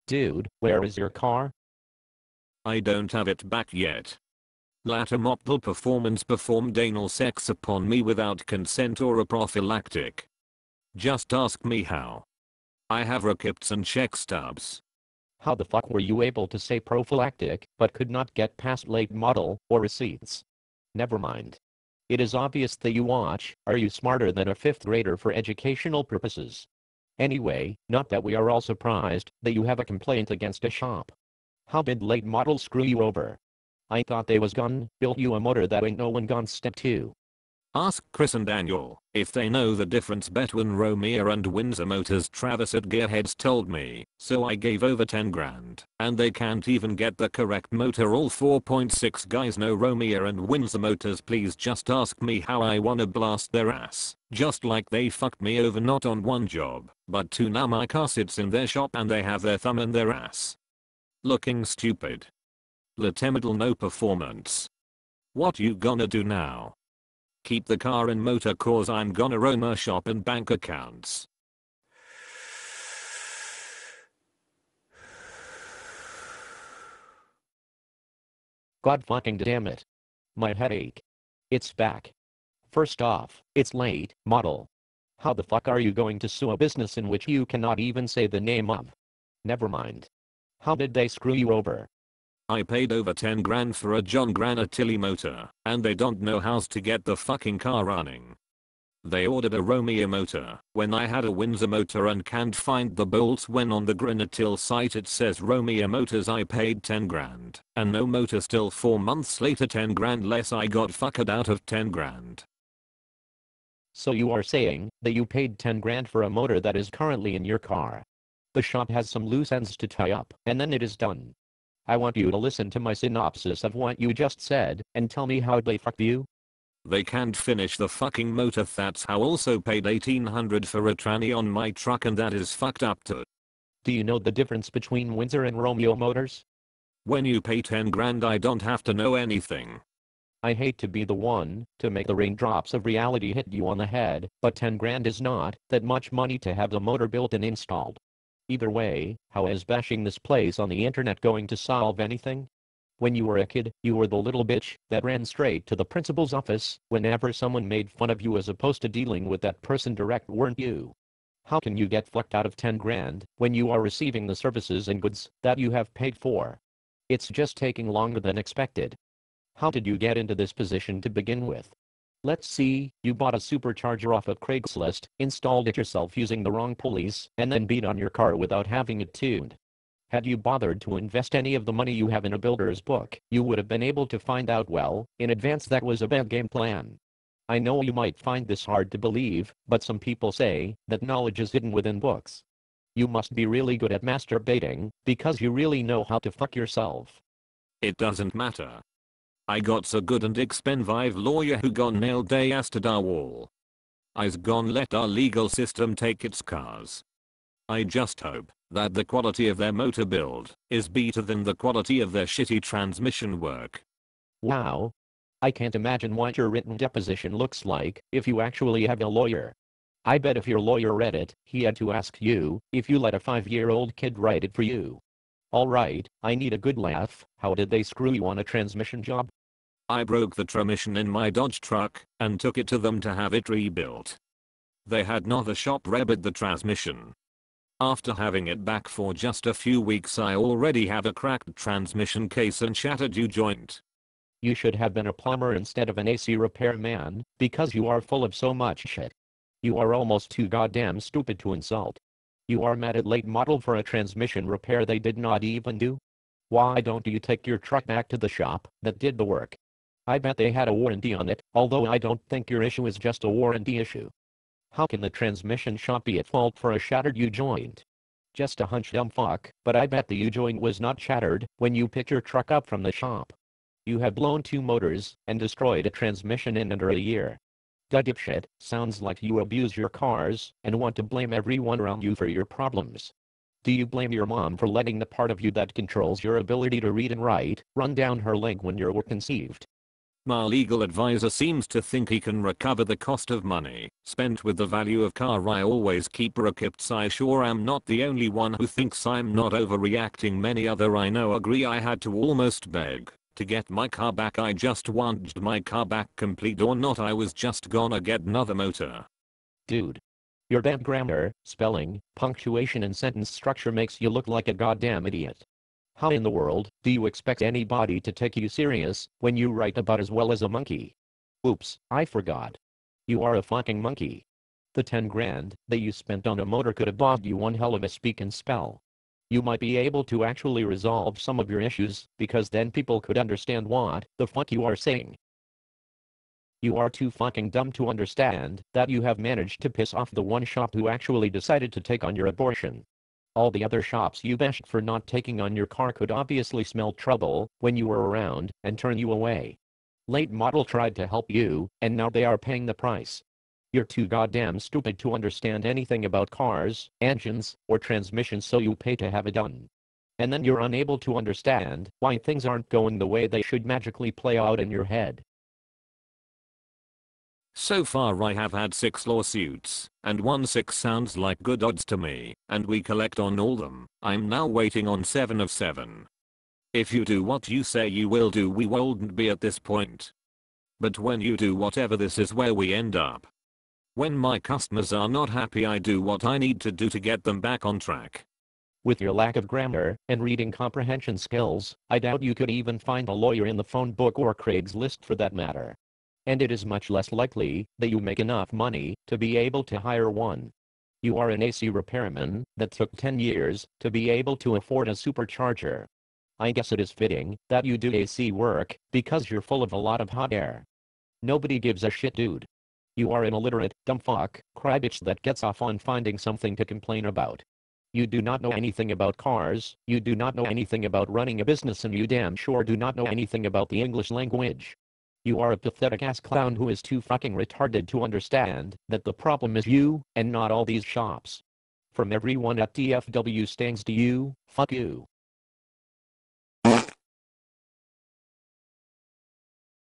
Dude, where is your car? I don't have it back yet. Latemodel Performance performed anal sex upon me without consent or a prophylactic. Just ask me how. I have receipts and check stubs. How the fuck were you able to say prophylactic, but could not get past late model or receipts? Never mind. It is obvious that you watch. Are you smarter than a 5th grader for educational purposes? Anyway, not that we are all surprised that you have a complaint against a shop. How did late model screw you over? I thought they was gone built you a motor that ain't no one gone step 2. Ask Chris and Daniel if they know the difference between Romeo and Windsor Motors. Travis at Gearheads told me, so I gave over 10 grand, and they can't even get the correct motor. All 4.6 guys know Romeo and Windsor Motors. Please just ask me how I wanna blast their ass, just like they fucked me over not on 1 job, but 2. Now my car sits in their shop and they have their thumb in their ass. Looking stupid. Latemodel Performance. What you gonna do now? Keep the car and motor cause I'm gonna roam a shop and bank accounts. God fucking damn it. My headache. It's back. First off, it's late model. How the fuck are you going to sue a business in which you cannot even say the name of? Never mind. How did they screw you over? I paid over 10 grand for a John Granatelli motor, and they don't know how to get the fucking car running. They ordered a Romeo motor when I had a Windsor motor and can't find the bolts when on the Granatelli site it says Romeo Motors. I paid 10 grand, and no motor. Still 4 months later 10 grand less. I got fucked out of 10 grand. So you are saying that you paid 10 grand for a motor that is currently in your car. The shop has some loose ends to tie up, and then it is done. I want you to listen to my synopsis of what you just said, and tell me how they fucked you. They can't finish the fucking motor. That's how. Also paid 1800 for a tranny on my truck, and that is fucked up too. Do you know the difference between Windsor and Romeo Motors? When you pay 10 grand I don't have to know anything. I hate to be the one to make the raindrops of reality hit you on the head, but 10 grand is not that much money to have the motor built and installed. Either way, how is bashing this place on the internet going to solve anything? When you were a kid, you were the little bitch that ran straight to the principal's office whenever someone made fun of you, as opposed to dealing with that person direct, weren't you? How can you get fucked out of 10 grand when you are receiving the services and goods that you have paid for? It's just taking longer than expected. How did you get into this position to begin with? Let's see, you bought a supercharger off of Craigslist, installed it yourself using the wrong pulleys, and then beat on your car without having it tuned. Had you bothered to invest any of the money you have in a builder's book, you would have been able to find out well in advance that was a bad game plan. I know you might find this hard to believe, but some people say that knowledge is hidden within books. You must be really good at masturbating, because you really know how to fuck yourself. It doesn't matter. I got so good and expensive lawyer who gone nailed they ass to our wall. I's gone let our legal system take its cars. I just hope that the quality of their motor build is better than the quality of their shitty transmission work. Wow. I can't imagine what your written deposition looks like if you actually have a lawyer. I bet if your lawyer read it, he had to ask you if you let a 5-year-old kid write it for you. Alright, I need a good laugh. How did they screw you on a transmission job? I broke the transmission in my Dodge truck and took it to them to have it rebuilt. They had not the shop repaired the transmission. After having it back for just a few weeks I already have a cracked transmission case and shattered U-joint. You should have been a plumber instead of an AC repairman, because you are full of so much shit. You are almost too goddamn stupid to insult. You are mad at Latemodel for a transmission repair they did not even do? Why don't you take your truck back to the shop that did the work? I bet they had a warranty on it, although I don't think your issue is just a warranty issue. How can the transmission shop be at fault for a shattered U-joint? Just a hunch, dumb fuck, but I bet the U-joint was not shattered when you picked your truck up from the shop. You have blown 2 motors and destroyed a transmission in under a year. Da dipshit, sounds like you abuse your cars and want to blame everyone around you for your problems. Do you blame your mom for letting the part of you that controls your ability to read and write run down her leg when you were conceived? My legal advisor seems to think he can recover the cost of money spent with the value of car I always keep recaps. I sure am not the only one who thinks I'm not overreacting. Many other I know agree. I had to almost beg to get my car back. I just wanted my car back, complete or not. I was just gonna get another motor. Dude. Your bad grammar, spelling, punctuation and sentence structure makes you look like a goddamn idiot. How in the world do you expect anybody to take you serious when you write about as well as a monkey? Oops, I forgot. You are a fucking monkey. The 10 grand that you spent on a motor could have bought you one hell of a speak and spell. You might be able to actually resolve some of your issues, because then people could understand what the fuck you are saying. You are too fucking dumb to understand that you have managed to piss off the one shop who actually decided to take on your abortion. All the other shops you bashed for not taking on your car could obviously smell trouble when you were around and turn you away. Latemodel tried to help you, and now they are paying the price. You're too goddamn stupid to understand anything about cars, engines, or transmissions, so you pay to have it done. And then you're unable to understand why things aren't going the way they should magically play out in your head. So far I have had 6 lawsuits, and 1-6 sounds like good odds to me, and we collect on all them. I'm now waiting on 7 of 7. If you do what you say you will do, we wouldn't be at this point. But when you do whatever, this is where we end up. When my customers are not happy, I do what I need to do to get them back on track. With your lack of grammar and reading comprehension skills, I doubt you could even find a lawyer in the phone book or Craigslist for that matter. And it is much less likely that you make enough money to be able to hire one. You are an AC repairman that took 10 years to be able to afford a supercharger. I guess it is fitting that you do AC work because you're full of a lot of hot air. Nobody gives a shit, dude. You are an illiterate, dumb fuck, crybitch that gets off on finding something to complain about. You do not know anything about cars, you do not know anything about running a business, and you damn sure do not know anything about the English language. You are a pathetic ass clown who is too fucking retarded to understand that the problem is you, and not all these shops. From everyone at DFW stands to you, fuck you.